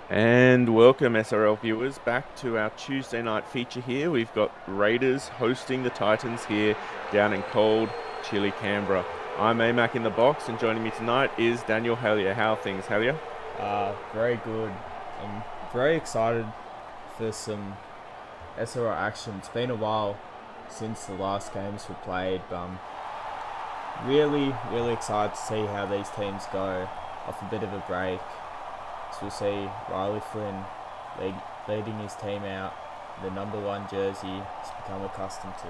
And welcome SRL viewers back to our Tuesday night feature here. We've got Raiders hosting the Titans here down in cold, chilly Canberra. I'm AMAC in the box, and joining me tonight is Daniel Hellier. How are things, Hellier? Very good. I'm very excited for some SRL action. It's been a while since the last games were played, but I'm really excited to see how these teams go off a bit of a break. So we'll see Riley Flynn leading his team out, the number 1 jersey he's become accustomed to.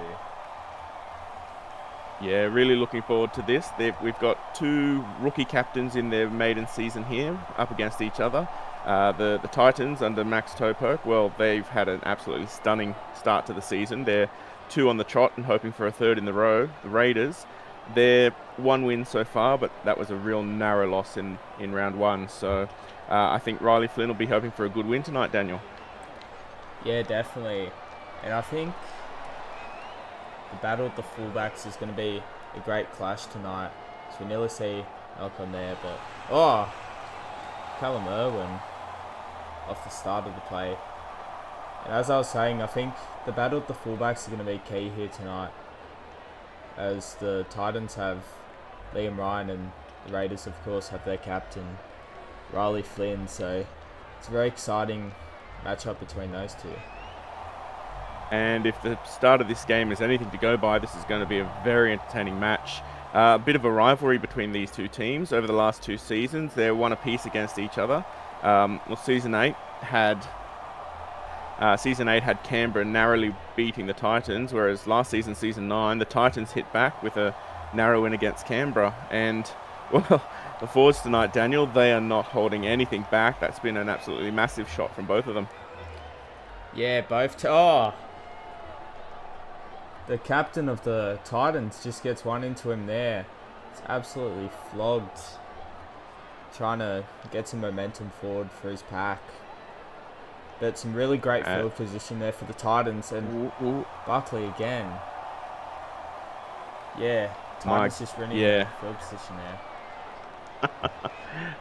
Yeah, really looking forward to this. We've got two rookie captains in their maiden season here up against each other. The Titans under Max Topoke, well, they've had an absolutely stunning start to the season. They're 2 on the trot and hoping for a 3rd in the row. The Raiders, they're 1 win so far, but that was a real narrow loss in round 1. So I think Riley Flynn will be hoping for a good win tonight, Daniel. Yeah, definitely. And I think the battle of the fullbacks is going to be a great clash tonight. So we nearly see Malcolm there, but Callum Irwin off the start of the play. And as I was saying, I think the battle of the fullbacks is going to be key here tonight, as the Titans have Liam Ryan and the Raiders, of course, have their captain Riley Flynn. So it's a very exciting matchup between those two. And if the start of this game is anything to go by, this is going to be a very entertaining match. A bit of a rivalry between these two teams over the last 2 seasons. They're 1 apiece against each other. Season 8 had Canberra narrowly beating the Titans, whereas last season, season 9, the Titans hit back with a narrow win against Canberra. And, well, the forwards tonight, Daniel, they are not holding anything back. That's been an absolutely massive shot from both of them. Yeah, the captain of the Titans just gets one into him there. It's absolutely flogged. Trying to get some momentum forward for his pack. But some really great field position there for the Titans. And Buckley again. Yeah, Titans just running in field position there.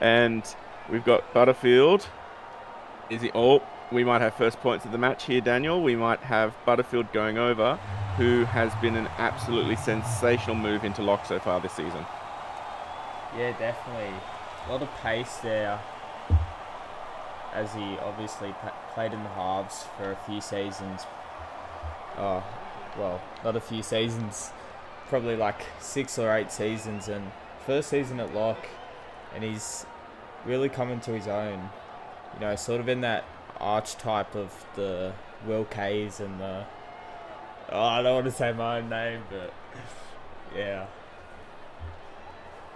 And we've got Butterfield. We might have first points of the match here, Daniel. We might have Butterfield going over, who has been an absolutely sensational move into lock so far this season. Yeah, definitely. A lot of pace there, as he obviously played in the halves for a few seasons. Not a few seasons, probably like 6 or 8 seasons, and first season at lock, and he's really coming to his own. You know, sort of in that archetype of the Will Kays and the... I don't want to say my own name, but yeah.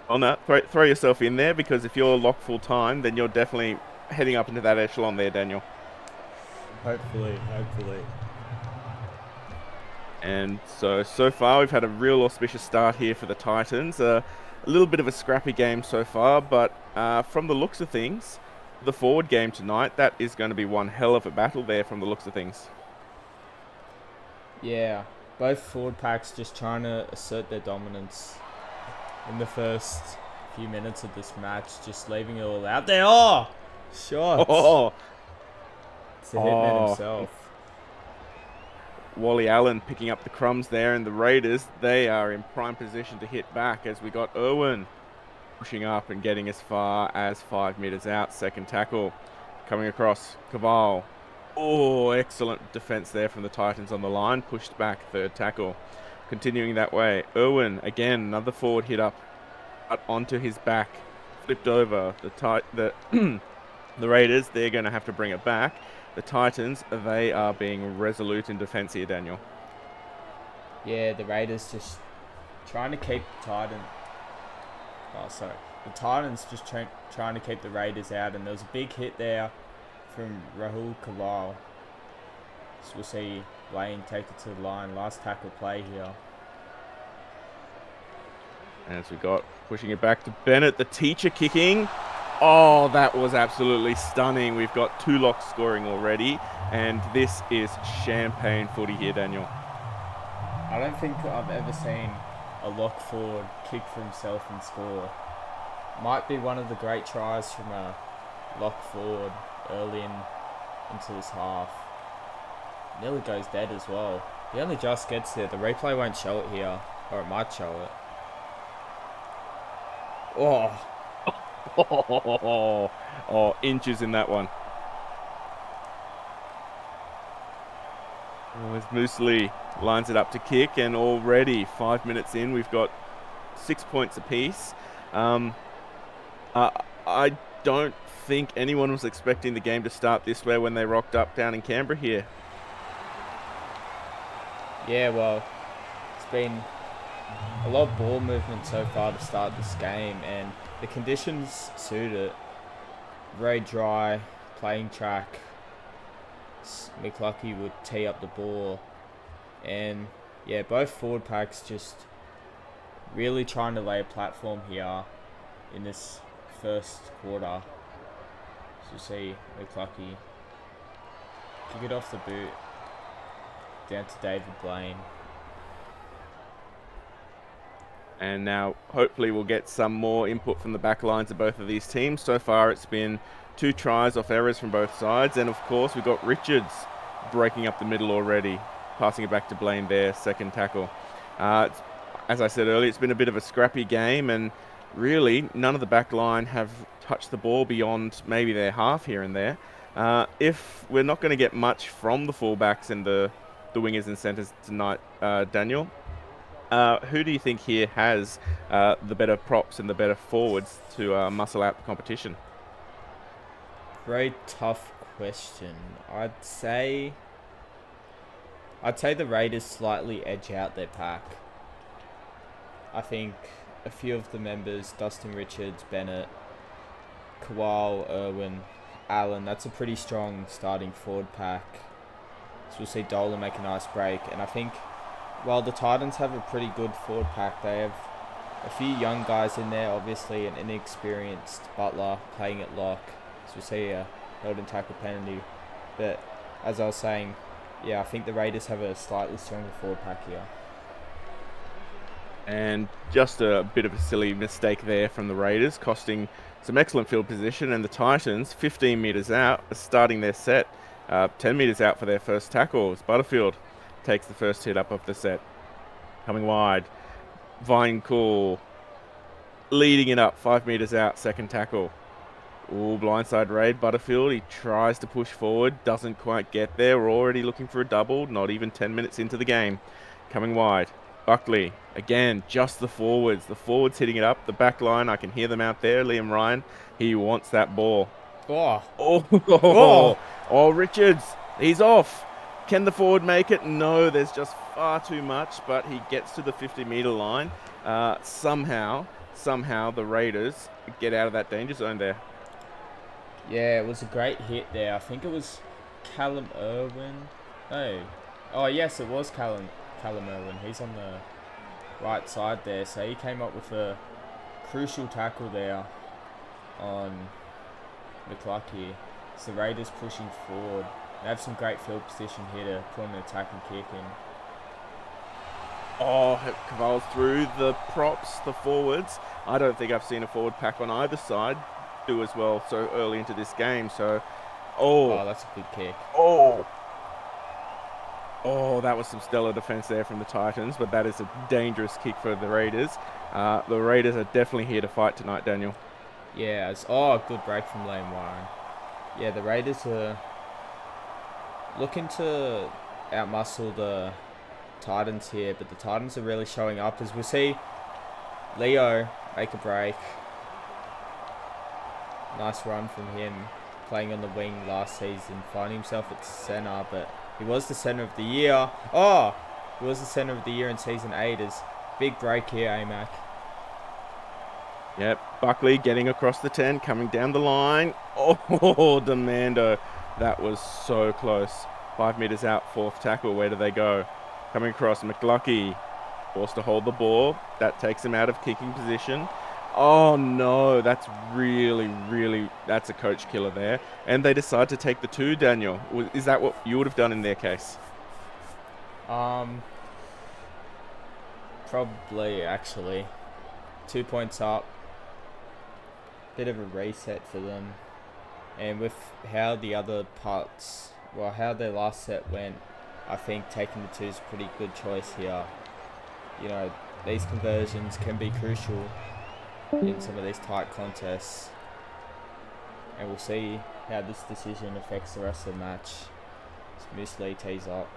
On that, throw yourself in there, because if you're locked full time, then you're definitely heading up into that echelon there, Daniel. Hopefully. And so far we've had a real auspicious start here for the Titans. A little bit of a scrappy game so far, but from the looks of things, the forward game tonight, that is going to be one hell of a battle there from the looks of things. Yeah, both forward packs just trying to assert their dominance in the first few minutes of this match, just leaving it all out there. Oh, shots. It's the hitman himself. Wally Allen picking up the crumbs there, and the Raiders, they are in prime position to hit back, as we got Irwin pushing up and getting as far as 5 meters out. Second tackle coming across. Caval. Oh, excellent defense there from the Titans on the line. Pushed back, 3rd tackle. Continuing that way. Irwin, again, another forward hit up onto his back. Flipped over. The Raiders, they're going to have to bring it back. The Titans, they are being resolute in defense here, Daniel. Yeah, the Raiders just trying to keep the Titans just trying to keep the Raiders out, and there was a big hit there from Rahul Kaval. So we'll see Wayne take it to the line. Last tackle play here. As we got pushing it back to Bennett, the teacher kicking. Oh, that was absolutely stunning. We've got 2 locks scoring already, and this is champagne footy here, Daniel. I don't think I've ever seen a lock forward kick for himself and score. Might be one of the great tries from a lock forward early into this half. Nearly goes dead as well. He only just gets there. The replay won't show it here, or it might show it. Oh, Oh, inches in that one. Oh, as Moosley lines it up to kick, and already 5 minutes in, we've got 6 points apiece. I don't think anyone was expecting the game to start this way when they rocked up down in Canberra here. yeah, well, it's been a lot of ball movement so far to start this game, and the conditions suit it. Very dry, playing track. McLucky would tee up the ball, and yeah, both forward packs just really trying to lay a platform here in this first quarter. So you see McLucky kick it off the boot down to David Blaine. And now hopefully we'll get some more input from the back lines of both of these teams. So far it's been 2 tries off errors from both sides. And of course we've got Richards breaking up the middle already, passing it back to Blaine there, second tackle. As I said earlier, it's been a bit of a scrappy game, and really none of the back line have touched the ball beyond maybe their half here and there. If we're not going to get much from the fullbacks and the wingers and centres tonight, Daniel, who do you think here has the better props and the better forwards to muscle out the competition? Very tough question. I'd say the Raiders slightly edge out their pack. I think a few of the members, Dustin Richards, Bennett, Kowal, Irwin, Allen, that's a pretty strong starting forward pack. So we'll see Dolan make a nice break. And I think while the Titans have a pretty good forward pack, they have a few young guys in there, obviously an inexperienced Butler playing at lock. So we'll see a held and tackle penalty. But as I was saying, yeah, I think the Raiders have a slightly stronger forward pack here. And just a bit of a silly mistake there from the Raiders, costing some excellent field position, and the Titans 15 metres out are starting their set. 10 metres out for their first tackle as Butterfield takes the first hit up of the set. Coming wide, Vinecool leading it up, 5 metres out, second tackle. Ooh, blindside raid, Butterfield, he tries to push forward, doesn't quite get there. We're already looking for a double, not even 10 minutes into the game. Coming wide, Buckley, again, just the forwards hitting it up. The back line, I can hear them out there. Liam Ryan, he wants that ball. Oh, Richards, he's off. Can the forward make it? No, there's just far too much, but he gets to the 50-metre line. Somehow the Raiders get out of that danger zone there. Yeah, it was a great hit there. I think it was Callum Irwin. Oh yes, it was Callum Irwin. He's on the right side there, so he came up with a crucial tackle there on McLucky. So the Raiders pushing forward. They have some great field position here to put an attacking kick in. Oh, Caval's through the props, the forwards. I don't think I've seen a forward pack on either side do as well so early into this game. So, oh, that's a good kick. Oh, that was some stellar defense there from the Titans, but that is a dangerous kick for the Raiders. The Raiders are definitely here to fight tonight, Daniel. Yeah, good break from Liam Warren. Yeah, the Raiders are looking to outmuscle the Titans here, but the Titans are really showing up, as we'll see Leo make a break. Nice run from him, playing on the wing last season, finding himself at centre, but he was the centre of the year. He was the centre of the year in season 8. Is big break here, AMAC. Yep, Buckley getting across the 10, coming down the line. Oh, Demando, that was so close. 5 metres out, fourth tackle, where do they go? Coming across, McLucky forced to hold the ball. That takes him out of kicking position. Oh no, that's that's a coach killer there. And they decide to take the 2, Daniel. Is that what you would have done in their case? Probably, actually. 2 points up. Bit of a reset for them. And with how the other parts, well, how their last set went, I think taking the 2 is a pretty good choice here. You know, these conversions can be crucial in some of these tight contests. And we'll see how this decision affects the rest of the match. Moose Lee tees up.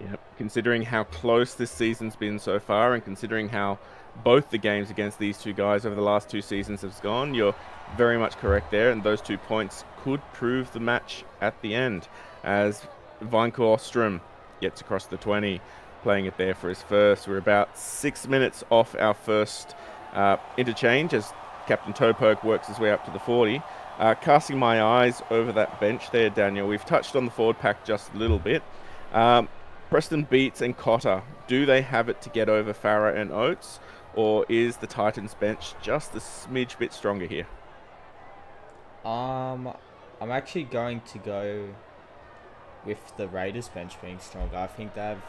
Yep, considering how close this season's been so far and considering how both the games against these 2 guys over the last 2 seasons have gone, you're very much correct there, and those 2 points could prove the match at the end as Vinko Ostrom gets across the 20, playing it there for his first. We're about 6 minutes off our first interchange as Captain Toepoke works his way up to the 40. Casting my eyes over that bench there, Daniel, we've touched on the forward pack just a little bit. Preston Beats and Cotter, do they have it to get over Farah and Oates, or is the Titans bench just a smidge bit stronger here? I'm actually going to go with the Raiders bench being stronger. I think they have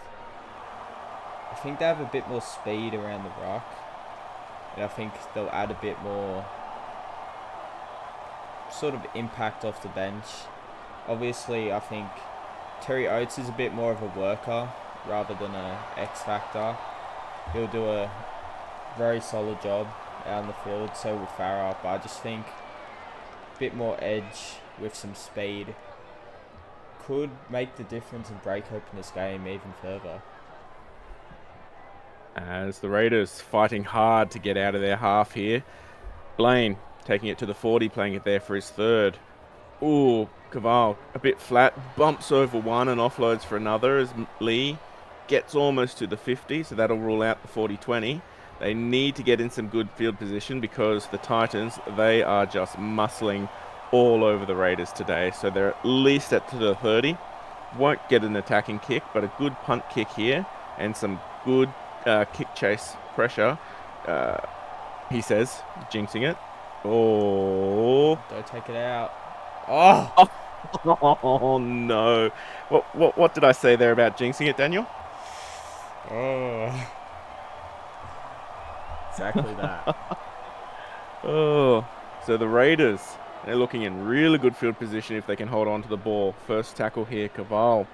a bit more speed around the ruck, and I think they'll add a bit more sort of impact off the bench. Obviously, I think Terry Oates is a bit more of a worker rather than a X factor. He'll do a very solid job out in the field, so will Farah, but I just think a bit more edge with some speed could make the difference and break open this game even further. As the Raiders fighting hard to get out of their half here. Blaine taking it to the 40, playing it there for his third. Ooh, Caval a bit flat, bumps over one and offloads for another as Lee gets almost to the 50, so that'll rule out the 40-20. They need to get in some good field position because the Titans, they are just muscling all over the Raiders today, so they're at least at to the 30. Won't get an attacking kick, but a good punt kick here and some good kick chase pressure. He says, jinxing it. Oh, Don't take it out. Oh! Oh no! What did I say there about jinxing it, Daniel? Oh. Exactly that. Oh, so the Raiders, they're looking in really good field position if they can hold on to the ball. First tackle here, Caval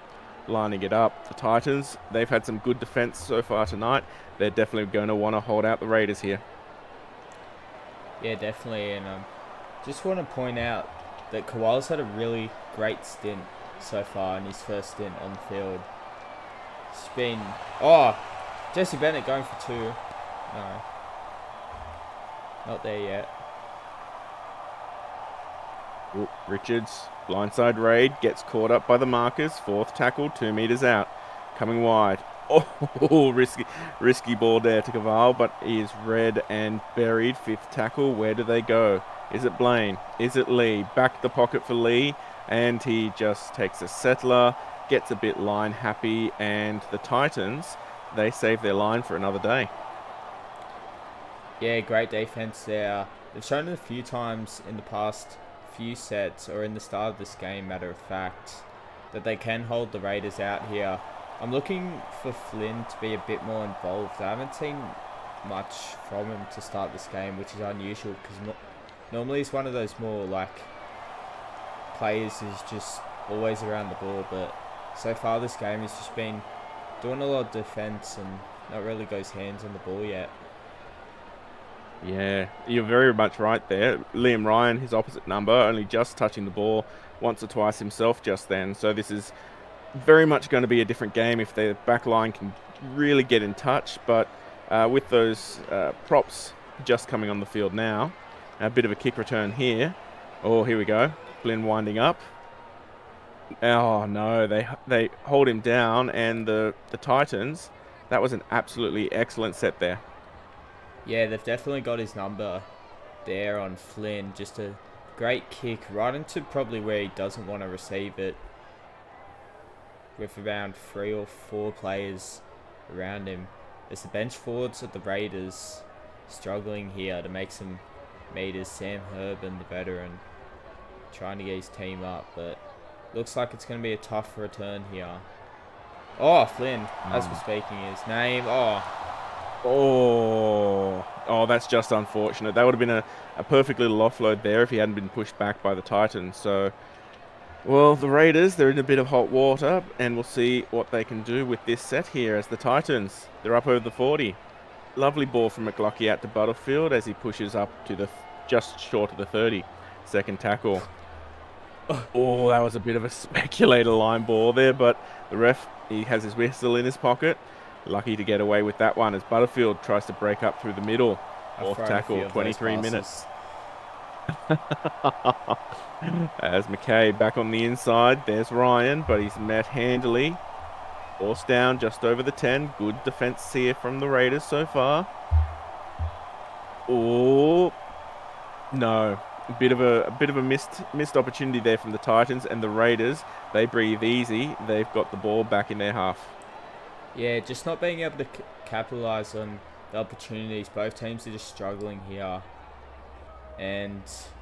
lining it up. The Titans, they've had some good defense so far tonight. They're definitely going to want to hold out the Raiders here. Yeah, definitely, and just want to point out that Kowal's had a really great stint so far in his first stint on the field. It's been... Oh! Jesse Bennett going for 2. No. Not there yet. Ooh, Richards, blindside raid, gets caught up by the markers. Fourth tackle, 2 meters out. Coming wide. Oh, risky ball there to Caval, but he is read and buried. Fifth tackle, where do they go? Is it Blaine? Is it Lee? Back the pocket for Lee, and he just takes a settler, gets a bit line happy, and the Titans, they save their line for another day. Yeah, great defense there. They've shown it a few times in the past few sets, or in the start of this game, matter of fact, that they can hold the Raiders out here. I'm looking for Flynn to be a bit more involved. I haven't seen much from him to start this game, which is unusual because normally he's one of those more like players who's just always around the ball, but so far this game he's just been doing a lot of defense and not really got his hands on the ball yet. Yeah, you're very much right there. Liam Ryan, his opposite number, only just touching the ball once or twice himself just then. So this is very much going to be a different game if the back line can really get in touch. But with those props just coming on the field now, a bit of a kick return here. Oh, here we go. Flynn winding up. Oh, no, they hold him down. And the Titans, that was an absolutely excellent set there. Yeah, they've definitely got his number there on Flynn. Just a great kick right into probably where he doesn't want to receive it, with around 3 or 4 players around him. As the bench forwards at the Raiders struggling here to make some meters. Sam Herban, the veteran, trying to get his team up, but looks like it's going to be a tough return here. Oh, Flynn, as we're speaking his name. Oh. Oh, that's just unfortunate. That would have been a perfect little offload there if he hadn't been pushed back by the Titans. So, well, the Raiders, they're in a bit of hot water, and we'll see what they can do with this set here as the Titans, they're up over the 40. Lovely ball from McLucky out to Butterfield as he pushes up to the just short of the 30. Second tackle. Oh, that was a bit of a speculator line ball there, but the ref, he has his whistle in his pocket. Lucky to get away with that one as Butterfield tries to break up through the middle. Fourth tackle, 23 minutes. As McKay back on the inside, there's Ryan, but he's met handily. Forced down just over the 10. Good defense here from the Raiders so far. Oh, no. A bit of a missed opportunity there from the Titans, and the Raiders, they breathe easy. They've got the ball back in their half. Yeah, just not being able to capitalize on the opportunities. Both teams are just struggling here. And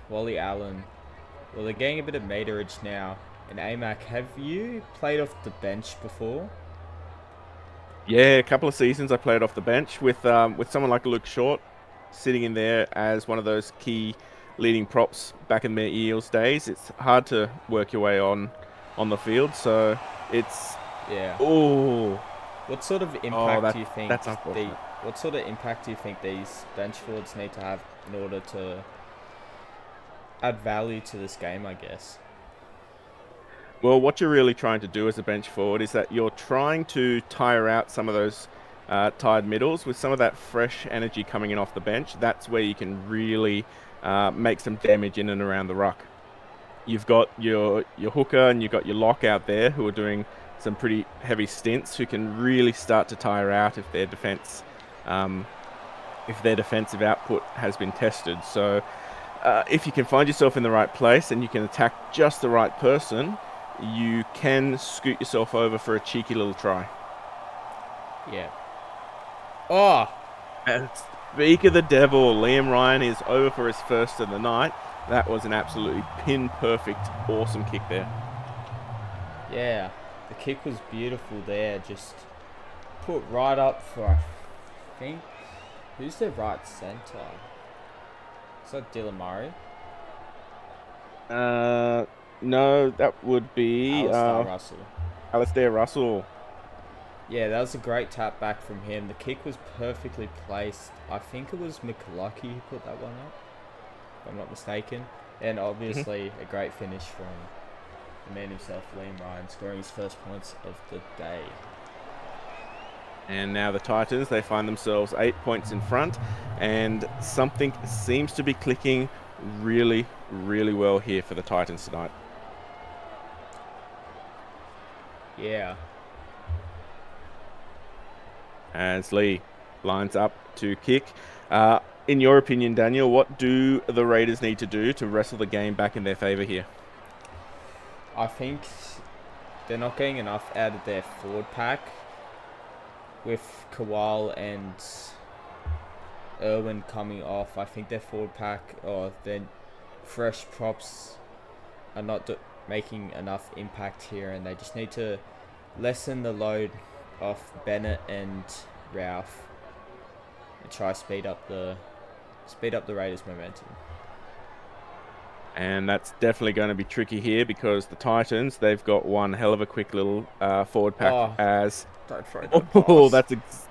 Wally Allen, well, they're getting a bit of meterage now. And AMAC, have you played off the bench before? Yeah, a couple of seasons I played off the bench with someone like Luke Short sitting in there as one of those key leading props back in their Eels days. It's hard to work your way on the field, so it's yeah. What sort of impact do you think that's unfortunate. what sort of impact do you think these bench forwards need to have in order to add value to this game, I guess? Well, what you're really trying to do as a bench forward is that you're trying to tire out some of those tired middles with some of that fresh energy coming in off the bench. That's where you can really make some damage in and around the ruck. You've got your hooker and you've got your lock out there who are doing some pretty heavy stints, who can really start to tire out if their defensive output has been tested. So if you can find yourself in the right place and you can attack just the right person, you can scoot yourself over for a cheeky little try. Yeah. Oh! And speak of the devil, Liam Ryan is over for his first of the night. That was an absolutely pin-perfect, awesome kick there. Yeah, the kick was beautiful there. Just put right up for, I think, who's their right centre? Is that Dylan Murray? No, that would be Alistair Alistair Russell. Russell. Yeah, that was a great tap back from him. The kick was perfectly placed. I think it was McLucky who put that one up, if I'm not mistaken. And obviously a great finish from the man himself, Liam Ryan, scoring his first points of the day. And now the Titans, they find themselves 8 points in front, and something seems to be clicking really, really well here for the Titans tonight. Yeah. As Lee lines up to kick. In your opinion, Daniel, what do the Raiders need to do to wrestle the game back in their favour here? I think they're not getting enough out of their forward pack. With Kowal and Irwin coming off, I think their forward pack or their fresh props are not making enough impact here, and they just need to lessen the load off Bennett and Ralph and try speed up the Raiders' momentum. And that's definitely going to be tricky here because the Titans, they've got one hell of a quick little forward pack as... Don't throw that pass.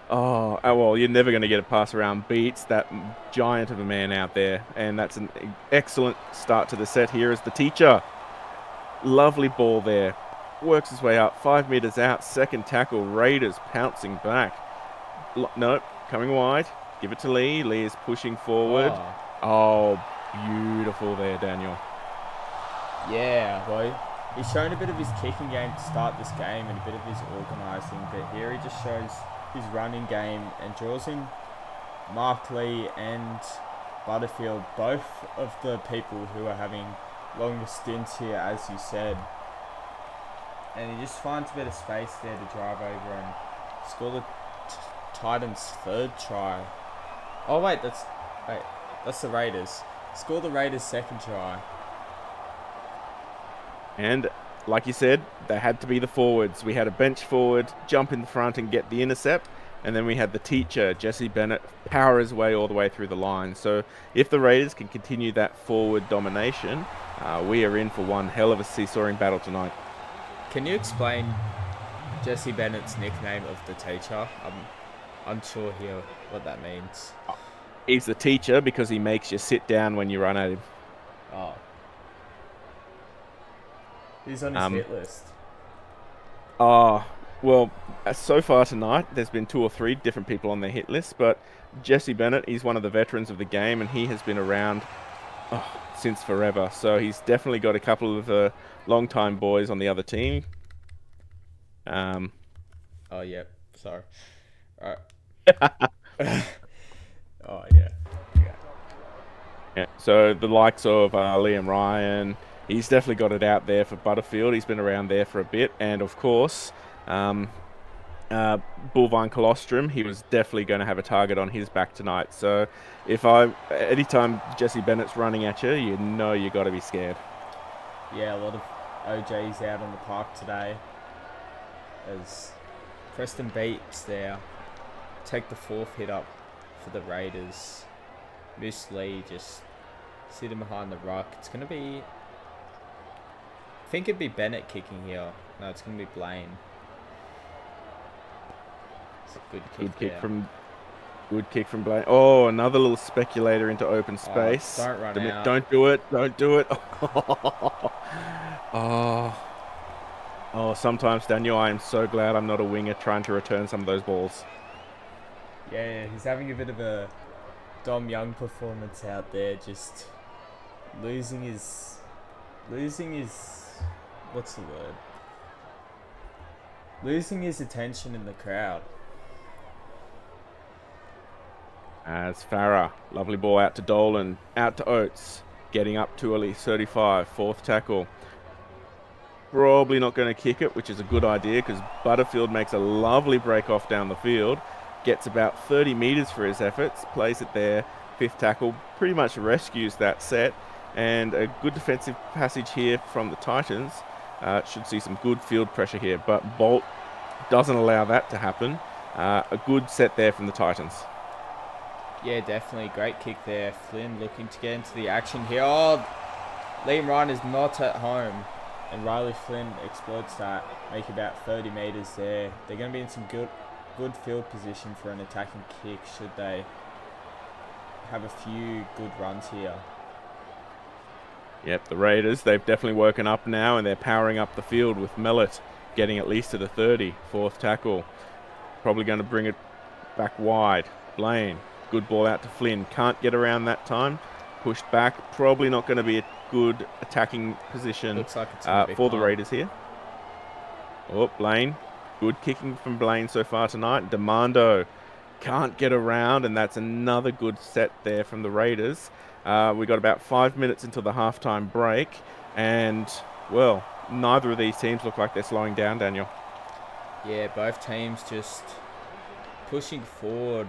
Well, you're never going to get a pass around Beats, that giant of a man out there. And that's an excellent start to the set here as the teacher. Lovely ball there. Works his way up, 5 meters out. Second tackle, Raiders pouncing back. Nope, coming wide. Give it to Lee. Lee is pushing forward. Oh, beautiful there, Daniel. Yeah, well, he's shown a bit of his kicking game to start this game and a bit of his organising, but here he just shows his running game and draws in Mark Lee and Butterfield, both of the people who are having longer stints here, as you said. And he just finds a bit of space there to drive over and score the Titans' third try. Oh wait, that's the Raiders. Score the Raiders' second try. And like you said, they had to be the forwards. We had a bench forward jump in front and get the intercept. And then we had the teacher, Jesse Bennett, power his way all the way through the line. So if the Raiders can continue that forward domination, we are in for one hell of a seesawing battle tonight. Can you explain Jesse Bennett's nickname of the teacher? I'm unsure here what that means. He's the teacher because he makes you sit down when you run at him. Oh. He's on his hit list. Oh, well, so far tonight, there's been 2 or 3 different people on their hit list, but Jesse Bennett, he's one of the veterans of the game, and he has been around since forever. So he's definitely got a couple of long-time boys on the other team. Oh, yeah. Sorry. All right. Oh, yeah. Yeah. So the likes of Liam Ryan, he's definitely got it out there for Butterfield. He's been around there for a bit. And, of course, Bullvine Colostrum, he was definitely going to have a target on his back tonight. So anytime Jesse Bennett's running at you, you know you got to be scared. Yeah, a lot of OJs out on the park today. As Preston Beats there take the 4th hit up for the Raiders. Moose Lee just sitting behind the ruck. It's going to be... I think it'd be Bennett kicking here. No, it's going to be Blaine. It's a Good kick from Blaine. Oh, another little speculator into open space. Don't run out. Don't do it. Don't do it. Oh, sometimes, Daniel, I am so glad I'm not a winger trying to return some of those balls. Yeah, he's having a bit of a Dom Young performance out there, just losing his what's the word? Losing his attention in the crowd. As Farah, lovely ball out to Dolan, out to Oates, getting up to early 35, 4th tackle. Probably not going to kick it, which is a good idea because Butterfield makes a lovely break off down the field, gets about 30 meters for his efforts, plays it there, 5th tackle, pretty much rescues that set, and a good defensive passage here from the Titans. Should see some good field pressure here, but Bolt doesn't allow that to happen. A good set there from the Titans. Yeah, definitely. Great kick there. Flynn looking to get into the action here. Oh, Liam Ryan is not at home. And Riley Flynn exploits that, make about 30 meters there. They're going to be in some good field position for an attacking kick should they have a few good runs here. Yep, the Raiders, they've definitely woken up now and they're powering up the field with Mellett getting at least to the 30, 4th tackle. Probably going to bring it back wide. Blaine, good ball out to Flynn. Can't get around that time. Pushed back. Probably not going to be a good attacking position Looks like it's for the Raiders here. Oh, Blaine. Good kicking from Blaine so far tonight. Demando can't get around, and that's another good set there from the Raiders. We got about 5 minutes until the halftime break, and, well, neither of these teams look like they're slowing down, Daniel. Yeah, both teams just pushing forward,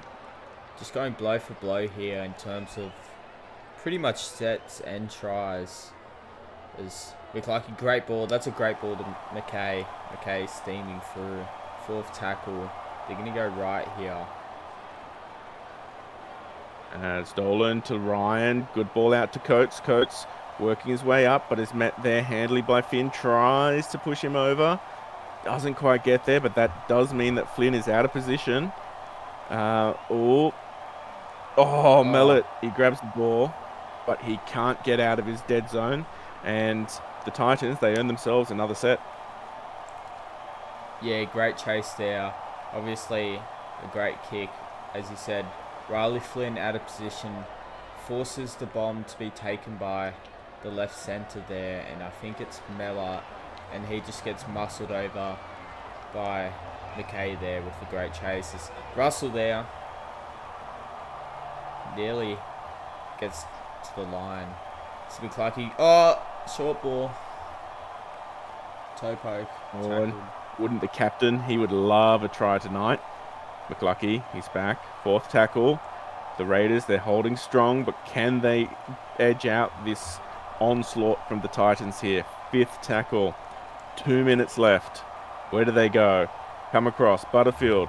just going blow for blow here in terms of pretty much sets and tries. As look like a great ball. That's a great ball to McKay. McKay steaming through. 4th tackle. They're going to go right here. As Dolan to Ryan. Good ball out to Coates. Coates working his way up, but is met there handily by Finn. Tries to push him over. Doesn't quite get there, but that does mean that Flynn is out of position. Mellett. He grabs the ball, but he can't get out of his dead zone. And the Titans, they earn themselves another set. Yeah, great chase there. Obviously, a great kick. As you said, Riley Flynn out of position, forces the bomb to be taken by the left centre there. And I think it's Mellott. And he just gets muscled over by McKay there with the great chases. Russell there nearly gets to the line. It's McClucky. Oh, short ball. Toe poke. Wouldn't the captain? He would love a try tonight. McClucky, he's back. 4th tackle. The Raiders, they're holding strong, but can they edge out this onslaught from the Titans here? 5th tackle. 2 minutes left. Where do they go? Come across. Butterfield.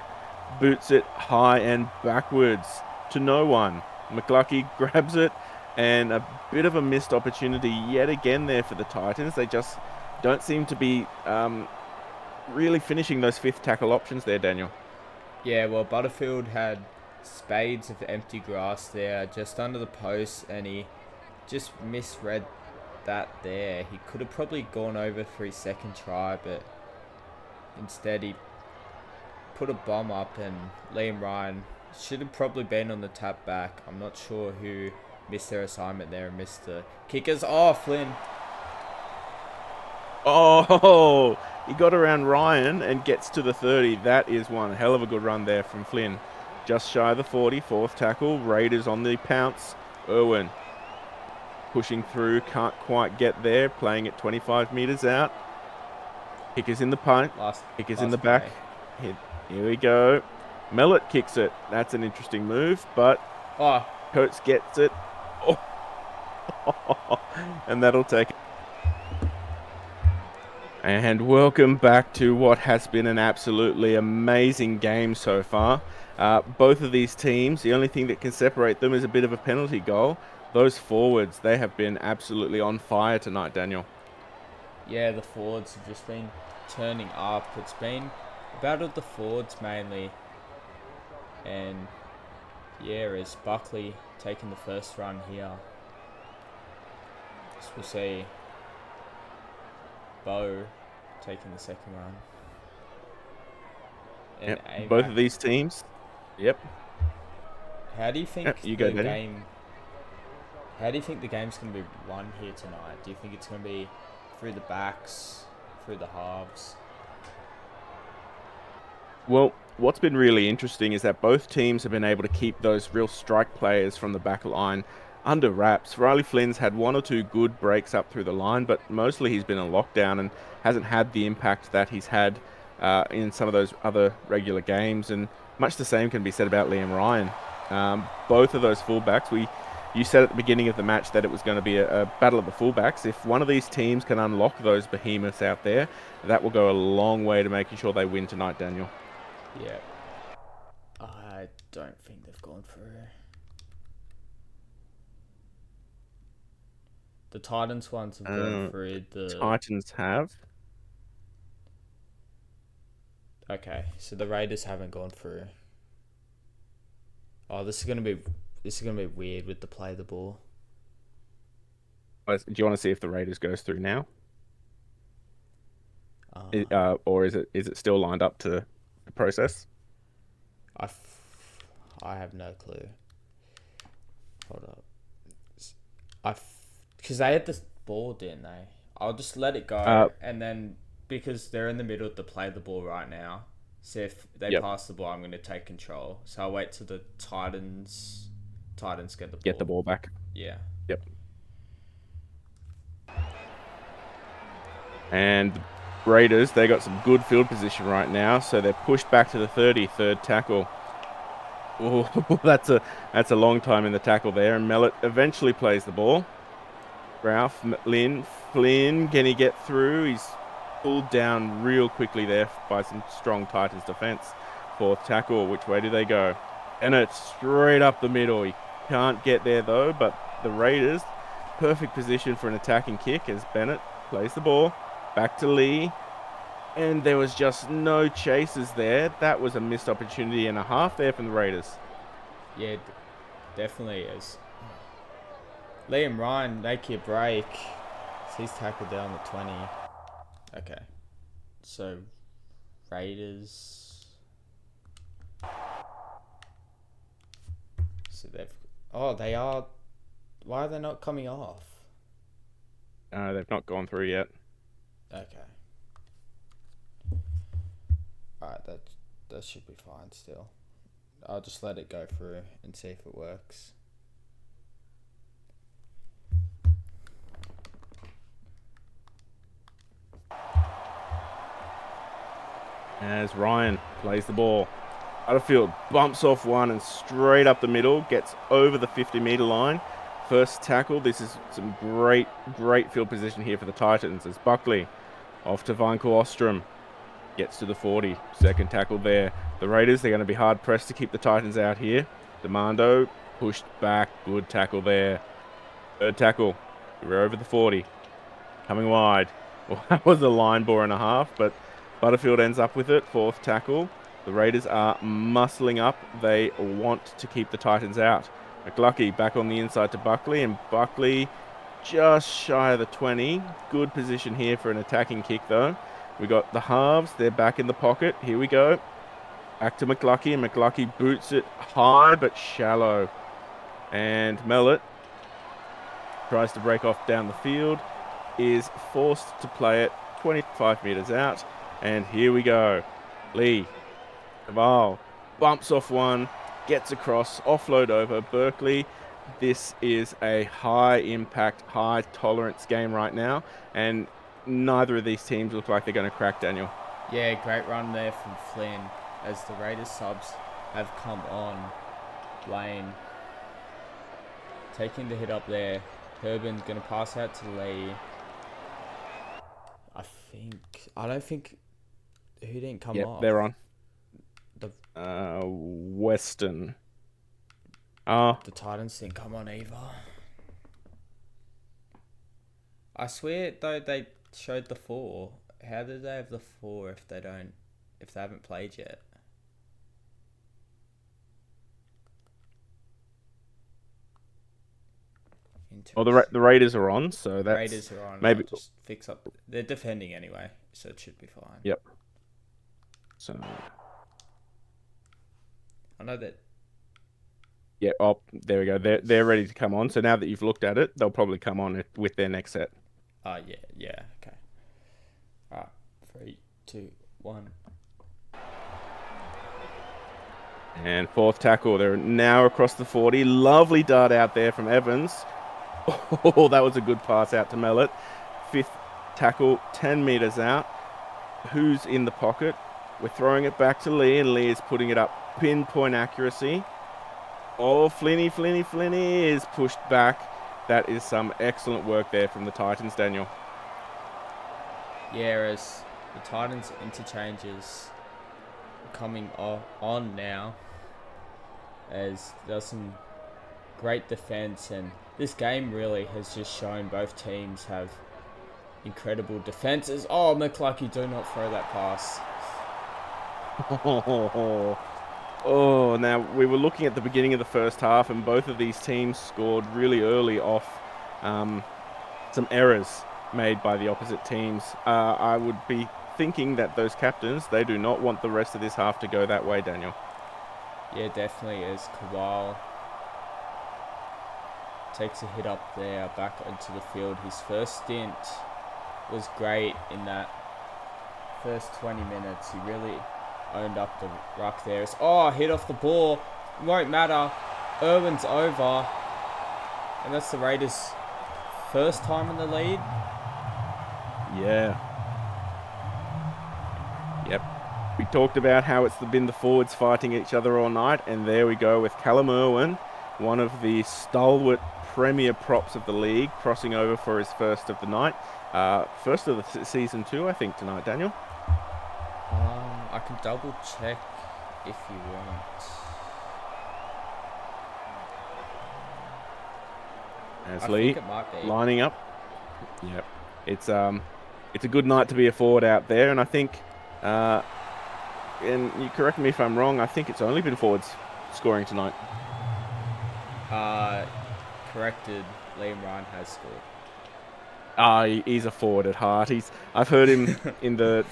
boots it high and backwards to no one. McLucky grabs it, and a bit of a missed opportunity yet again there for the Titans. They just don't seem to be really finishing those fifth tackle options there, Daniel. Yeah, well, Butterfield had spades of empty grass there just under the post, and he just misread that there. He could have probably gone over for his second try, but instead he put a bomb up, and Liam Ryan should have probably been on the tap back. I'm not sure who missed their assignment there and missed the kickers. Oh, Flynn. Oh, he got around Ryan and gets to the 30. That is one hell of a good run there from Flynn. Just shy of the 40, fourth tackle. Raiders on the pounce. Irwin pushing through, can't quite get there, playing at 25 metres out. Kickers in the punt, kickers in the back. Here we go. Mellett kicks it. That's an interesting move, but Coates gets it. Oh. And that'll take it. And welcome back to what has been an absolutely amazing game so far. Both of these teams, the only thing that can separate them is a bit of a penalty goal. Those forwards, they have been absolutely on fire tonight, Daniel. Yeah, the forwards have just been turning up. It's been about of the forwards mainly. And yeah, is Buckley taking the first run here. So we'll see Bo taking the second run. And yep, both of these teams. Yep. How do you think How do you think the game's going to be won here tonight? Do you think it's going to be through the backs, through the halves? Well, what's been really interesting is that both teams have been able to keep those real strike players from the back line under wraps. Riley Flynn's had one or two good breaks up through the line, but mostly he's been in lockdown and hasn't had the impact that he's had in some of those other regular games. And much the same can be said about Liam Ryan. Both of those fullbacks, you said at the beginning of the match that it was going to be a battle of the fullbacks. If one of these teams can unlock those behemoths out there, that will go a long way to making sure they win tonight, Daniel. Yeah. I don't think they've gone through. The Titans ones have gone through. The Titans have. Okay, so the Raiders haven't gone through. Oh, this is gonna be weird with the play the ball. Do you want to see if the Raiders goes through now? Or is it still lined up to the process? I have no clue. Hold up. Because they had the ball, didn't they? I'll just let it go, and then because they're in the middle to play the ball right now. So if they pass the ball, I'm going to take control. So I'll wait till the Titans get the ball back. Yeah. Yep. And the Raiders, they got some good field position right now, so they're pushed back to the 30, third tackle. Oh, that's a long time in the tackle there, and Mellett eventually plays the ball. Ralph, Flynn, can he get through? He's pulled down real quickly there by some strong Titans defense. Fourth tackle, which way do they go? Bennett straight up the middle. He can't get there though, but the Raiders, perfect position for an attacking kick as Bennett plays the ball. Back to Lee. And there was just no chases there. That was a missed opportunity and a half there from the Raiders. Yeah, definitely is. Liam Ryan, make your break. He's tackled down the 20. Okay. So, Raiders. So they've... Oh, they are... Why are they not coming off? They've not gone through yet. Okay. Alright, that should be fine still. I'll just let it go through and see if it works. As Ryan plays the ball. Butterfield bumps off one and straight up the middle, gets over the 50-meter line. First tackle. This is some great field position here for the Titans as Buckley off to Vinecourt Ostrom. Gets to the 40. Second tackle there. The Raiders, they're going to be hard pressed to keep the Titans out here. Demando pushed back. Good tackle there. Third tackle. We're over the 40. Coming wide. Well, that was a line bore and a half, but Butterfield ends up with it. Fourth tackle. The Raiders are muscling up. They want to keep the Titans out. McLucky back on the inside to Buckley, and Buckley just shy of the 20. Good position here for an attacking kick, though. We got the halves. They're back in the pocket. Here we go. Back to McLucky, and McLucky boots it high but shallow. And Mellett tries to break off down the field, is forced to play it 25 metres out. And here we go. Lee, Caval, bumps off one, gets across, offload over. Berkeley, this is a high impact, high tolerance game right now. And neither of these teams look like they're going to crack, Daniel. Yeah, great run there from Flynn as the Raiders subs have come on. Lane taking the hit up there. Herbin's going to pass out to Lee. I don't think... Who didn't come off? They're on. Western. The Titans didn't come on either. I swear, though, they showed the 4. How did they have the 4 if they haven't played yet? Oh, the Raiders are on, so that's... Raiders are on. Maybe I'll just fix up. They're defending anyway, so it should be fine. Yep. So... I know that... Yeah, oh, there we go. They're ready to come on. So now that you've looked at it, they'll probably come on with their next set. Yeah, okay. Alright, 3, 2, 1. And fourth tackle. They're now across the 40. Lovely dart out there from Evans. Oh, that was a good pass out to Mellett. Fifth tackle, 10 metres out. Who's in the pocket? We're throwing it back to Lee, and Lee is putting it up. Pinpoint accuracy. Oh, Flinny is pushed back. That is some excellent work there from the Titans, Daniel. Yeah, as the Titans interchanges coming on now, as there's some great defense, and this game really has just shown both teams have incredible defenses. Oh, McLucky, do not throw that pass. Oh, now we were looking at the beginning of the first half, and both of these teams scored really early off some errors made by the opposite teams. I would be thinking that those captains, they do not want the rest of this half to go that way, Daniel. Yeah, definitely, as Kowal takes a hit up there, back into the field. His first stint was great in that first 20 minutes. He really owned up the ruck there. Hit off the ball. It won't matter. Irwin's over. And that's the Raiders' first time in the lead. Yeah. Yep. We talked about how it's been the forwards fighting each other all night, and there we go with Callum Irwin, one of the stalwart premier props of the league, crossing over for his first of the night. First of the season too, I think, tonight, Daniel. I can double check if you want. As Lee lining up. Yep. It's a good night to be a forward out there, and I think, and you correct me if I'm wrong, I think it's only been forwards scoring tonight. Corrected. Liam Ryan has scored. He's a forward at heart. I've heard him in the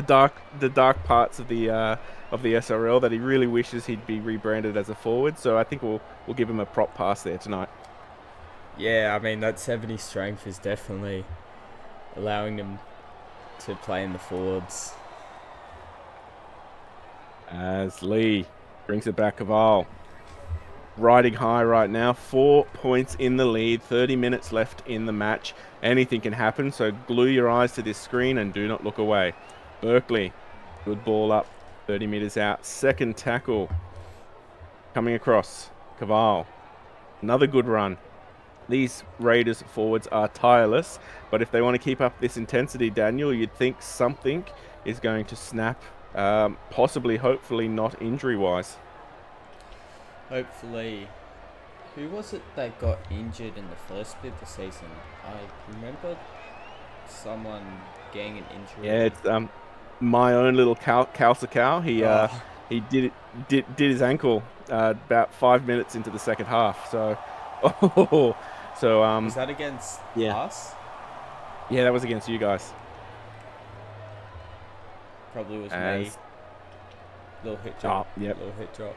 dark parts of the SRL that he really wishes he'd be rebranded as a forward. So I think we'll give him a prop pass there tonight. Yeah, I mean that 70 strength is definitely allowing him to play in the forwards. As Lee brings it back, Caval. Riding high right now, 4 points in the lead, 30 minutes left in the match. Anything can happen, so glue your eyes to this screen and do not look away. Berkeley, good ball up, 30 metres out. Second tackle coming across. Caval, another good run. These Raiders forwards are tireless, but if they want to keep up this intensity, Daniel, you'd think something is going to snap, possibly, hopefully not injury-wise. Hopefully. Who was it that got injured in the first bit of the season? I remember someone getting an injury. Yeah, it's my own little Calcical. He did his ankle about 5 minutes into the second half. So, Was that against yeah, us? yeah, that was against you guys. Probably was me. As Little hit drop. yep. Little hit drop.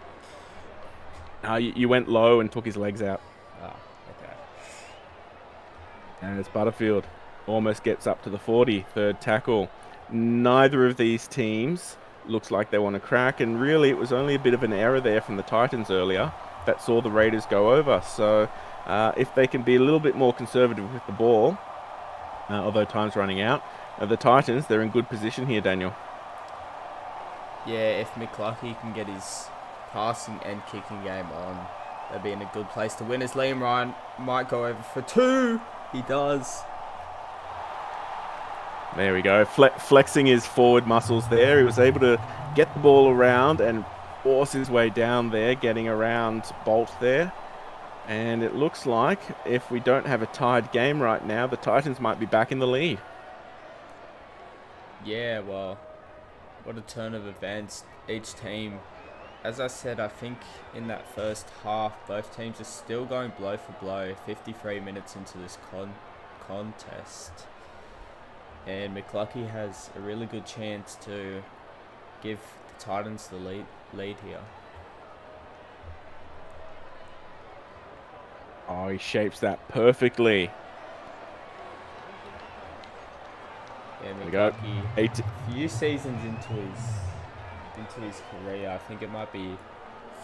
You went low and took his legs out. Ah, okay. As Butterfield almost gets up to the 40, third tackle. Neither of these teams looks like they want to crack, and really it was only a bit of an error there from the Titans earlier that saw the Raiders go over. So if they can be a little bit more conservative with the ball, although time's running out, the Titans, they're in good position here, Daniel. Yeah, if McClucky can get his passing and kicking game on, they'll be in a good place to win. As Liam Ryan might go over for 2. He does. There we go. Flexing his forward muscles there. He was able to get the ball around and force his way down there, getting around Bolt there. And it looks like if we don't have a tied game right now, the Titans might be back in the lead. Yeah, well, what a turn of events. Each team, as I said, I think in that first half, both teams are still going blow for blow. 53 minutes into this contest. And McClucky has a really good chance to give the Titans the lead here. Oh, he shapes that perfectly. Yeah, We go. McClucky, a few seasons into his career, I think it might be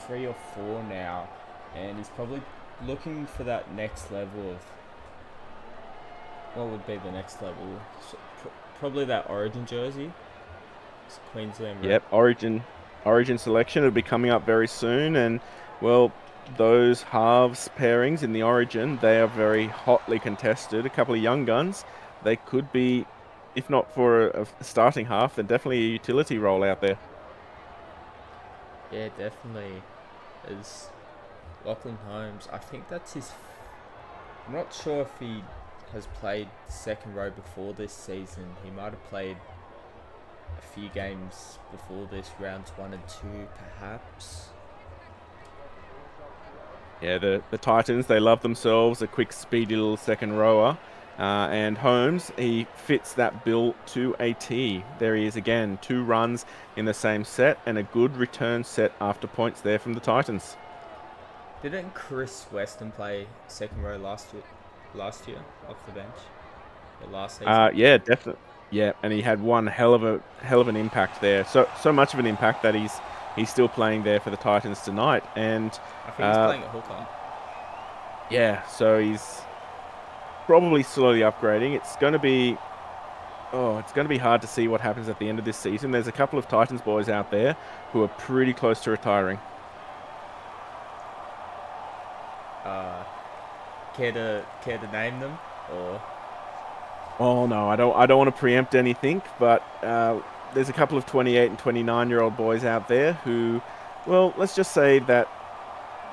3 or 4 now, and he's probably looking for that next level of what would be the next level. Probably that Origin jersey. It's Queensland. Yep, Origin selection will be coming up very soon, and well, those halves pairings in the Origin, they are very hotly contested. A couple of young guns, they could be, if not for a starting half, then definitely a utility role out there. Yeah, definitely. As Lachlan Holmes, I think that's his. I'm not sure if he has played second row before this season. He might have played a few games before this, rounds 1 and 2 perhaps. Yeah, the Titans, they love themselves a quick, speedy little second rower. And Holmes, he fits that bill to a T. There he is again, 2 runs in the same set and a good return set after points there from the Titans. Didn't Chris Weston play second row last year off the bench? Or last season? Yeah, definitely. Yeah, and he had one hell of an impact there. So much of an impact that he's still playing there for the Titans tonight. And I think he's playing at hooker. Yeah, so he's probably slowly upgrading. It's going to be hard to see what happens at the end of this season. There's a couple of Titans boys out there who are pretty close to retiring. Care to name them, or? Oh no, I don't want to preempt anything, but there's a couple of 28 and 29-year-old boys out there who, well, let's just say that.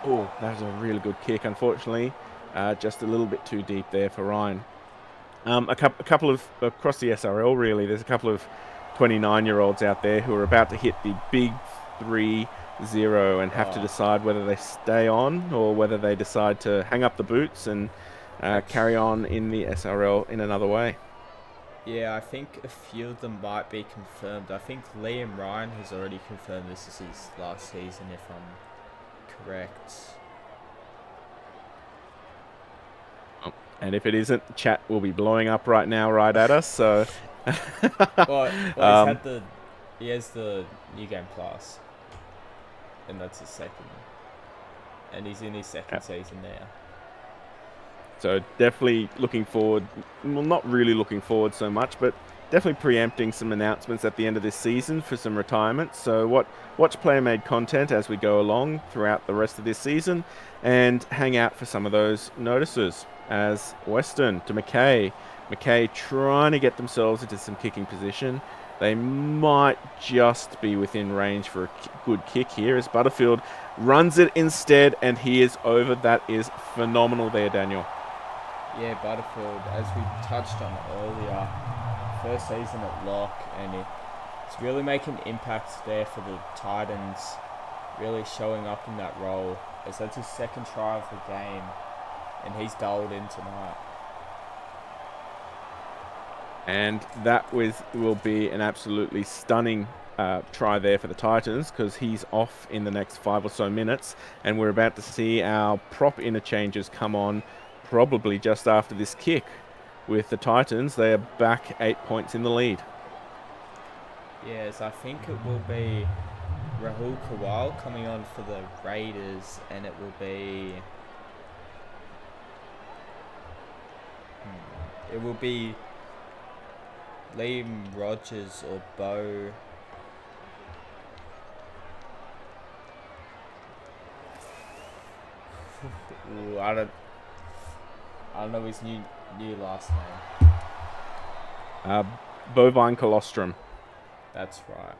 Oh, that was a really good kick. Unfortunately, just a little bit too deep there for Ryan. A couple of across the SRL, really. There's a couple of 29-year-olds out there who are about to hit the big 3-0 and have to decide whether they stay on or whether they decide to hang up the boots and carry on in the SRL in another way. Yeah, I think a few of them might be confirmed. I think Liam Ryan has already confirmed this is his last season, if I'm correct. And if it isn't, the chat will be blowing up right now, right at us. So, well, he has the New Game Plus, and that's his second, and he's in his second season now. So definitely looking forward. Well, not really looking forward so much, but definitely preempting some announcements at the end of this season for some retirement. So watch player-made content as we go along throughout the rest of this season, and hang out for some of those notices. As Western to McKay. McKay trying to get themselves into some kicking position. They might just be within range for a good kick here as Butterfield runs it instead, and he is over. That is phenomenal there, Daniel. Yeah, Butterfield, as we touched on earlier, first season at lock, and it's really making impacts there for the Titans, really showing up in that role, as that's his second try of the game, and he's dialed in tonight. And that will be an absolutely stunning try there for the Titans, because he's off in the next 5 or so minutes, and we're about to see our prop interchanges come on probably just after this kick. With the Titans, they are back 8 points in the lead. Yes, I think it will be Rahul Kawal coming on for the Raiders, and it will be... It will be Liam Rogers or Bo. Ooh, I don't know his new last name. Bovine Colostrum. That's right.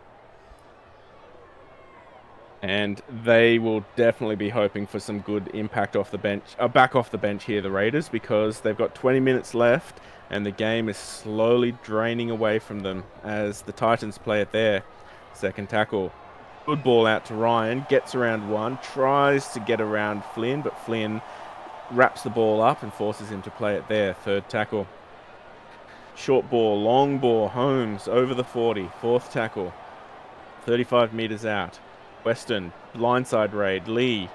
And they will definitely be hoping for some good impact off the bench, back off the bench here, the Raiders, because they've got 20 minutes left and the game is slowly draining away from them as the Titans play it there. Second tackle. Good ball out to Ryan, gets around one, tries to get around Flynn, but Flynn wraps the ball up and forces him to play it there. Third tackle. Short ball, long ball, Holmes over the 40. Fourth tackle. 35 meters out. Western, blindside raid. Lee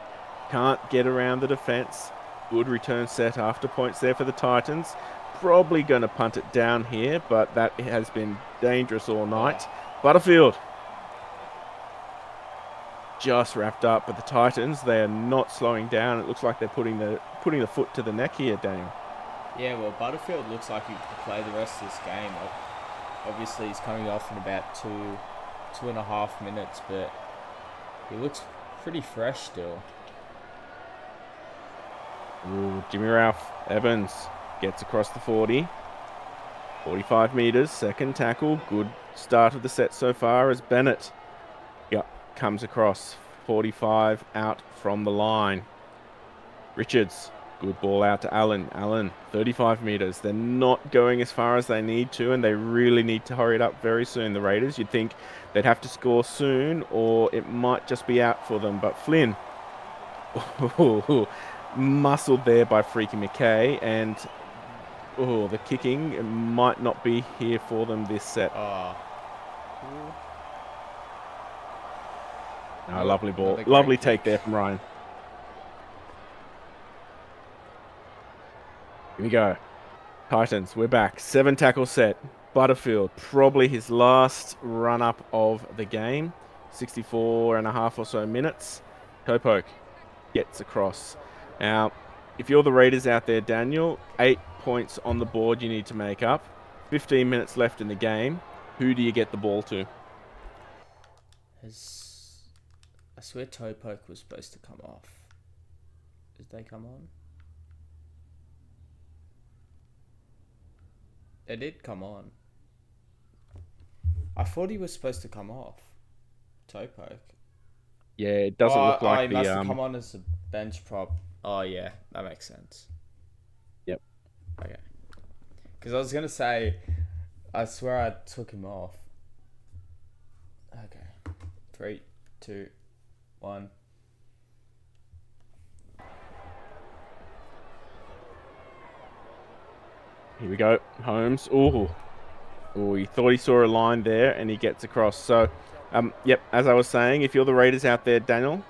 can't get around the defense. Good return set after points there for the Titans. Probably going to punt it down here, but that has been dangerous all night. Butterfield just wrapped up, but the Titans, they are not slowing down. It looks like they're putting the foot to the neck here, Daniel. Yeah, well, Butterfield looks like he could play the rest of this game. Obviously, he's coming off in about 2.5 minutes, but he looks pretty fresh still. Ooh, Jimmy Ralph Evans gets across the 40. 45 meters, second tackle. Good start of the set so far as Bennett comes across. 45 out from the line. Richards, good ball out to Allen. Allen, 35 meters. They're not going as far as they need to, and they really need to hurry it up very soon, the Raiders. You'd think they'd have to score soon, or it might just be out for them. But Flynn, muscled there by Freaky McKay, and the kicking might not be here for them this set. Lovely ball. Lovely take there from Ryan. Here we go. Titans, we're back. 7 tackle set. Butterfield, probably his last run-up of the game. 64.5 or so minutes. Topoke gets across. Now, if you're the Raiders out there, Daniel, 8 points on the board you need to make up. 15 minutes left in the game. Who do you get the ball to? I swear Topoke was supposed to come off. Did they come on? They did come on. I thought he was supposed to come off. Topoke. Yeah, it doesn't look like he must have come on as a bench prop. Oh, yeah. That makes sense. Yep. Okay. Because I was going to say, I swear I took him off. Okay. 3, 2, 1. Here we go. Holmes. Ooh, he thought he saw a line there, and he gets across. So, yep, as I was saying, if you're the Raiders out there, Daniel,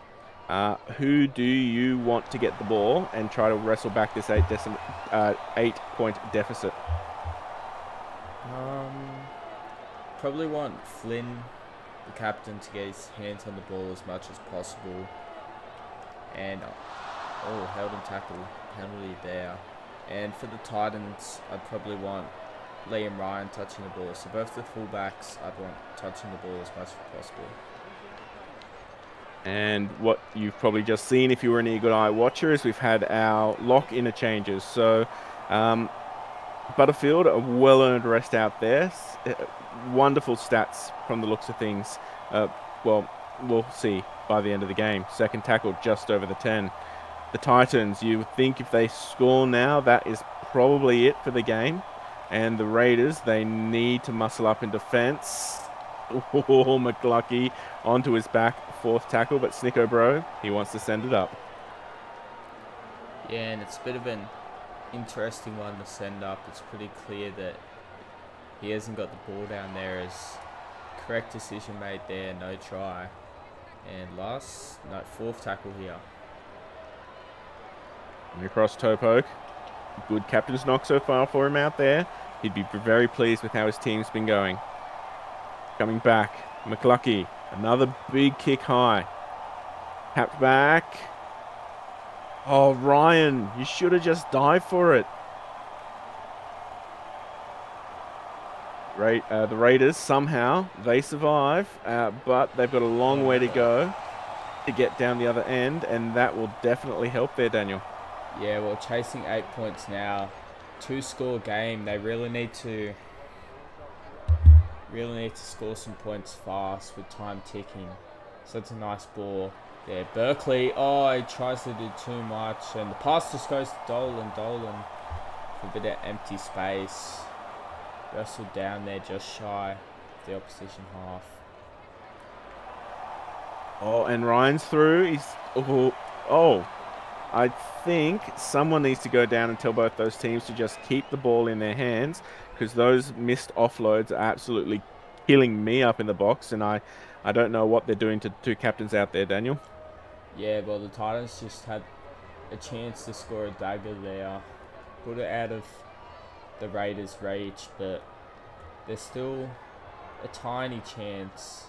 who do you want to get the ball and try to wrestle back this 8-point deficit? Probably want Flynn, the captain, to get his hands on the ball as much as possible. And, held and tackle penalty there. And for the Titans, I'd probably want Lee and Ryan touching the ball. So both the fullbacks, I'd want touching the ball as much as possible. And what you've probably just seen if you were an eagle eye watcher is we've had our lock interchanges. So Butterfield, a well-earned rest out there. Wonderful stats from the looks of things. Well, we'll see by the end of the game. Second tackle just over the 10. The Titans, you would think if they score now, that is probably it for the game. And the Raiders, they need to muscle up in defense. Oh, McLucky onto his back, fourth tackle, but Snicko Bro, he wants to send it up. Yeah, and it's a bit of an interesting one to send up. It's pretty clear that he hasn't got the ball down there. As correct decision made there, no try. And fourth tackle here. And across toe poke. Good captain's knock so far for him out there. He'd be very pleased with how his team's been going. Coming back, McLucky, another big kick high. Tapped back. Oh, Ryan, you should have just dived for it. The Raiders, somehow, they survive, but they've got a long way to go to get down the other end, and that will definitely help there, Daniel. Yeah, well, chasing 8 points now. 2-score game. They really need to score some points fast with time ticking. So it's a nice ball. Yeah, Berkeley. Oh, he tries to do too much. And the pass just goes to Dolan. Dolan for a bit of empty space. Wrestled down there just shy of the opposition half. Oh, and Ryan's through. He's... Oh. I think someone needs to go down and tell both those teams to just keep the ball in their hands, because those missed offloads are absolutely killing me up in the box, and I don't know what they're doing to two captains out there, Daniel. Yeah, well, the Titans just had a chance to score a dagger there. Put it out of the Raiders' reach, but there's still a tiny chance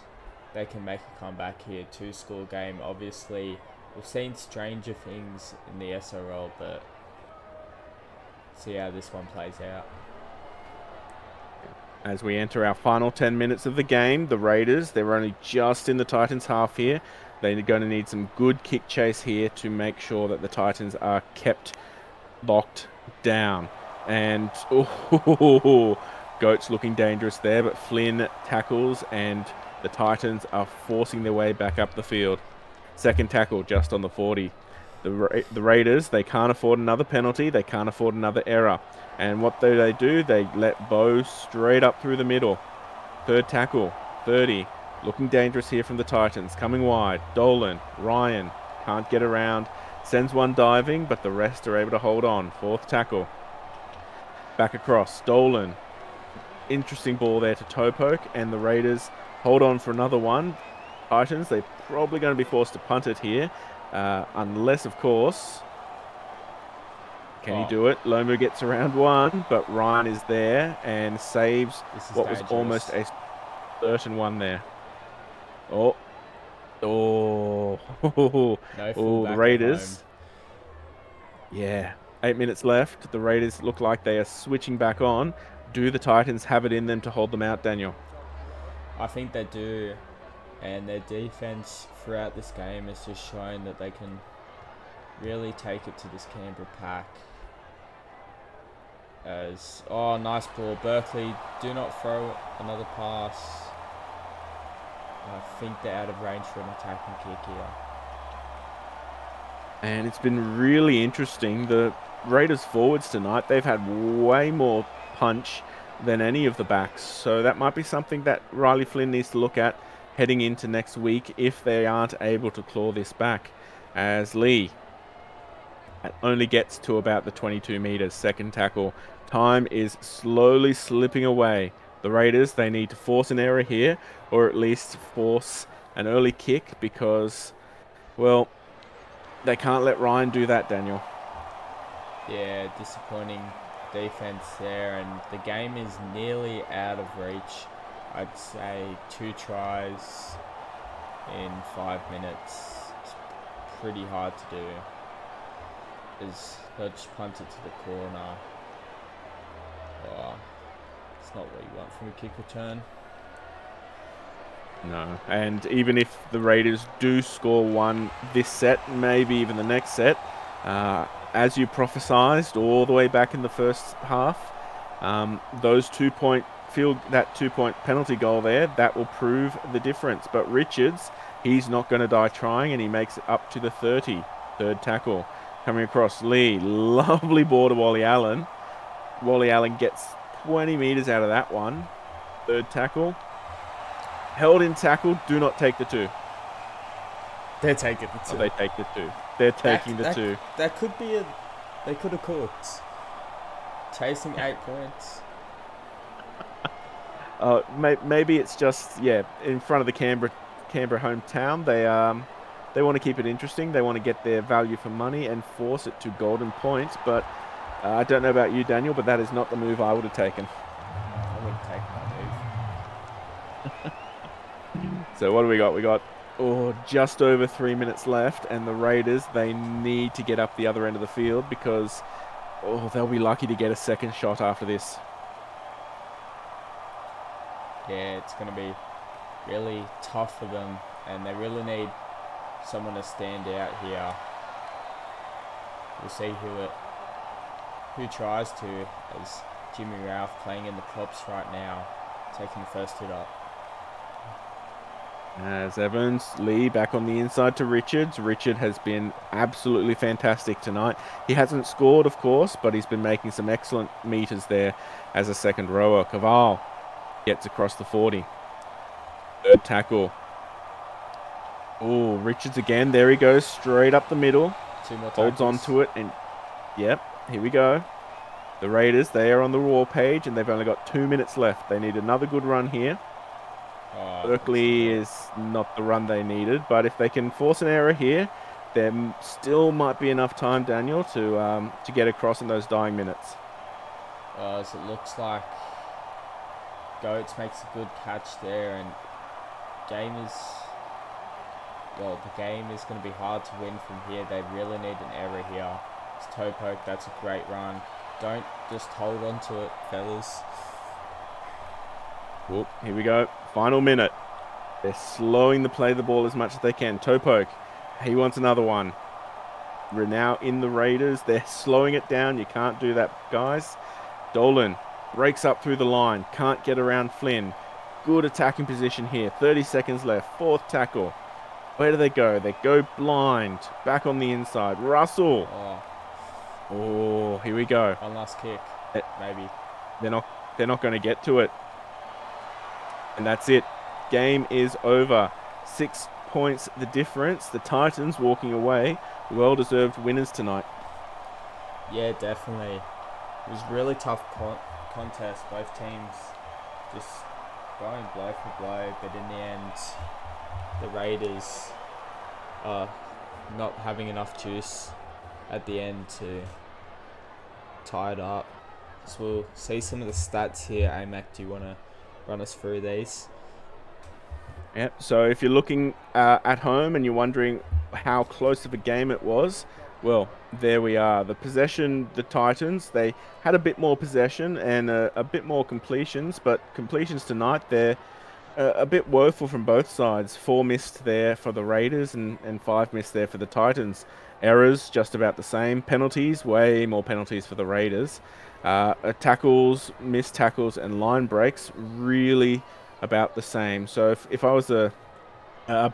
they can make a comeback here. 2-score game, obviously. We've seen stranger things in the SRL, but see how this one plays out. As we enter our final 10 minutes of the game, the Raiders, they're only just in the Titans' half here. They're going to need some good kick chase here to make sure that the Titans are kept locked down. And, Goat's looking dangerous there, but Flynn tackles and the Titans are forcing their way back up the field. Second tackle just on the 40. The Raiders, they can't afford another penalty. They can't afford another error. And what do? They let Bo straight up through the middle. Third tackle, 30. Looking dangerous here from the Titans. Coming wide. Dolan, Ryan, can't get around. Sends one diving, but the rest are able to hold on. Fourth tackle. Back across. Dolan. Interesting ball there to toe poke. And the Raiders hold on for another one. Titans, they're probably going to be forced to punt it here, unless, of course, can he do it? Lomu gets around one, but Ryan is there and saves what was almost a certain one there. The Raiders. Yeah, 8 minutes left. The Raiders look like they are switching back on. Do the Titans have it in them to hold them out, Daniel? I think they do. And their defense throughout this game has just shown that they can really take it to this Canberra pack. Nice ball. Berkeley, do not throw another pass. I think they're out of range for an attacking kick here. And it's been really interesting. The Raiders forwards tonight, they've had way more punch than any of the backs. So that might be something that Riley Flynn needs to look at heading into next week if they aren't able to claw this back. As Lee only gets to about the 22 meters, second tackle. Time is slowly slipping away. The Raiders, they need to force an error here, or at least force an early kick, because, well, they can't let Ryan do that, Daniel. Yeah, disappointing defense there, and the game is nearly out of reach. I'd say 2 tries in 5 minutes. It's pretty hard to do. They'll just punt it to the corner. It's not what you want from a kick return. No, and even if the Raiders do score one this set, maybe even the next set, as you prophesized all the way back in the first half, those 2-point that 2-point penalty goal there, that will prove the difference. But Richards, he's not going to die trying, and he makes it up to the 30. Third tackle coming across. Lee, lovely ball to Wally Allen. Wally Allen gets 20 meters out of that one. Third tackle. Held in tackle, do not take the 2. They're taking the 2. Oh, they take the 2. They're taking the 2. That could be a... They could have cooked. Chasing 8 points. Maybe it's just, in front of the Canberra hometown. They want to keep it interesting. They want to get their value for money and force it to golden points. But I don't know about you, Daniel, but that is not the move I would have taken. I wouldn't take that move. So what do we got? We got just over 3 minutes left, and the Raiders, they need to get up the other end of the field because they'll be lucky to get a second shot after this. Yeah, it's going to be really tough for them, and they really need someone to stand out here. We'll see who tries to, as Jimmy Ralph playing in the props right now, taking the first hit up. As Evans, Lee back on the inside to Richards. Richard has been absolutely fantastic tonight. He hasn't scored, of course, but he's been making some excellent meters there as a second rower. Caval gets across the 40. Third tackle. Richards again. There he goes, straight up the middle. 2 more tackles. Holds on to it, and yep, here we go. The Raiders, they are on the raw page, and they've only got 2 minutes left. They need another good run here. Berkeley is not the run they needed, but if they can force an error here, there still might be enough time, Daniel, to get across in those dying minutes. As it looks like Goats makes a good catch there, and the game is going to be hard to win from here. They really need an error here. It's toe poke, that's a great run. Don't just hold on to it, fellas. Here we go. Final minute. They're slowing the play of the ball as much as they can. Toe poke. He wants another one. We're now in the Raiders. They're slowing it down. You can't do that, guys. Dolan breaks up through the line. Can't get around Flynn. Good attacking position here. 30 seconds left. Fourth tackle. Where do they go? They go blind. Back on the inside. Russell. Here we go. One last kick. Maybe. They're not going to get to it. And that's it. Game is over. 6 points the difference. The Titans walking away. Well-deserved winners tonight. Yeah, definitely. It was a really tough contest. Both teams just going blow for blow. But in the end, the Raiders are not having enough juice at the end to tie it up. So we'll see some of the stats here. AMAC, do you want to run us through these? Yep. So if you're looking at home and you're wondering how close of a game it was, well, there we are. The possession, the Titans, they had a bit more possession and a bit more completions, but completions tonight, they're a bit woeful from both sides. 4 missed there for the Raiders and 5 missed there for the Titans. Errors, just about the same. Penalties, way more penalties for the Raiders. Tackles, missed tackles, and line breaks, really about the same. So if I was a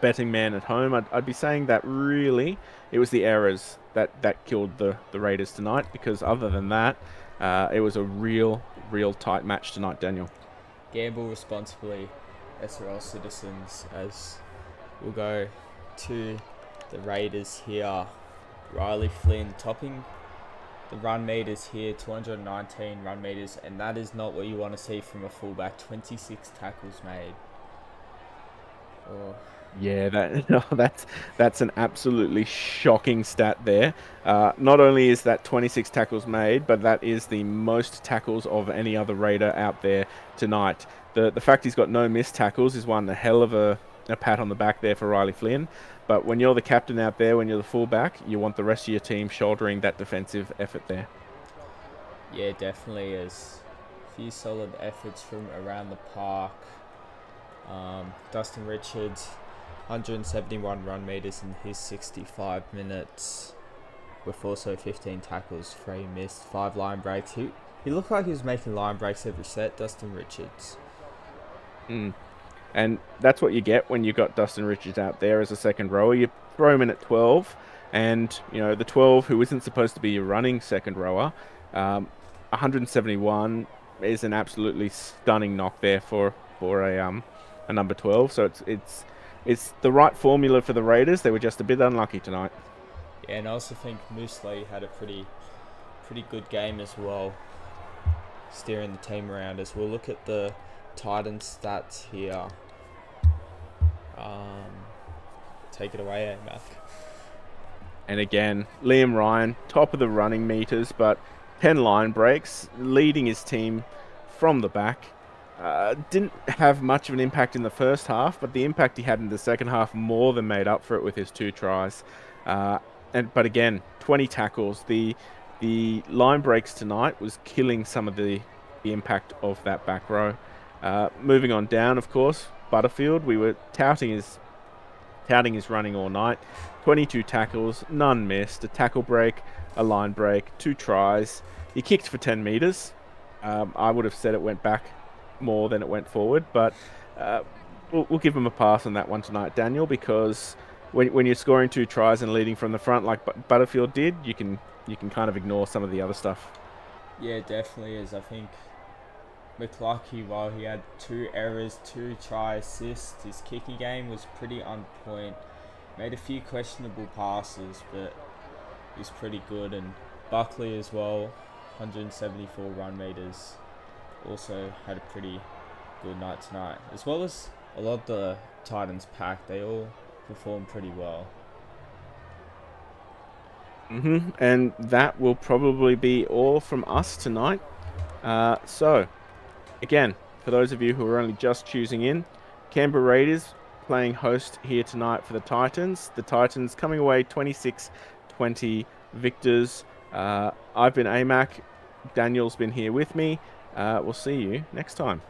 betting man at home, I'd be saying that really it was the errors that killed the Raiders tonight, because other than that, it was a real tight match tonight, Daniel. Gamble responsibly, SRL citizens, as we'll go to the Raiders here. Riley Flynn topping the run meters here, 219 run meters, and that is not what you want to see from a fullback. 26 tackles made. Yeah, that's an absolutely shocking stat there. Not only is that 26 tackles made, but that is the most tackles of any other Raider out there tonight. The fact he's got no missed tackles is one hell of a pat on the back there for Riley Flynn. But when you're the captain out there, when you're the fullback, you want the rest of your team shouldering that defensive effort there. Yeah, definitely. As few solid efforts from around the park. Dustin Richards, 171 run meters in his 65 minutes, with also 15 tackles, 3 missed, 5 line breaks. He looked like he was making line breaks every set, Dustin Richards. And that's what you get when you got Dustin Richards out there as a second rower. You throw him in at 12, and the 12 who isn't supposed to be your running second rower, 171 is an absolutely stunning knock there for a number 12. So it's the right formula for the Raiders. They were just a bit unlucky tonight. Yeah, and I also think Moosley had a pretty good game as well, steering the team around. As we'll look at the Titans stats here. Take it away, Mac. And again, Liam Ryan, top of the running meters, but 10 line breaks, leading his team from the back. Didn't have much of an impact in the first half, but the impact he had in the second half more than made up for it with his 2 tries. But again, 20 tackles. The line breaks tonight was killing some of the impact of that back row. Moving on down, of course, Butterfield. We were touting his running all night. 22 tackles, none missed, a tackle break, a line break, 2 tries. He kicked for 10 meters. I would have said it went back more than it went forward, but we'll give him a pass on that one tonight, Daniel, because when you're scoring 2 tries and leading from the front like Butterfield did, you can kind of ignore some of the other stuff. Yeah, it definitely is. I think McLucky, while he had 2 errors, 2 try assists, his kicking game was pretty on point. Made a few questionable passes, but he's pretty good. And Buckley as well, 174 run meters, also had a pretty good night tonight. As well as a lot of the Titans pack, they all performed pretty well. And that will probably be all from us tonight. So, again, for those of you who are only just choosing in, Canberra Raiders playing host here tonight for the Titans. The Titans coming away 26-20 victors. I've been AMAC. Daniel's been here with me. We'll see you next time.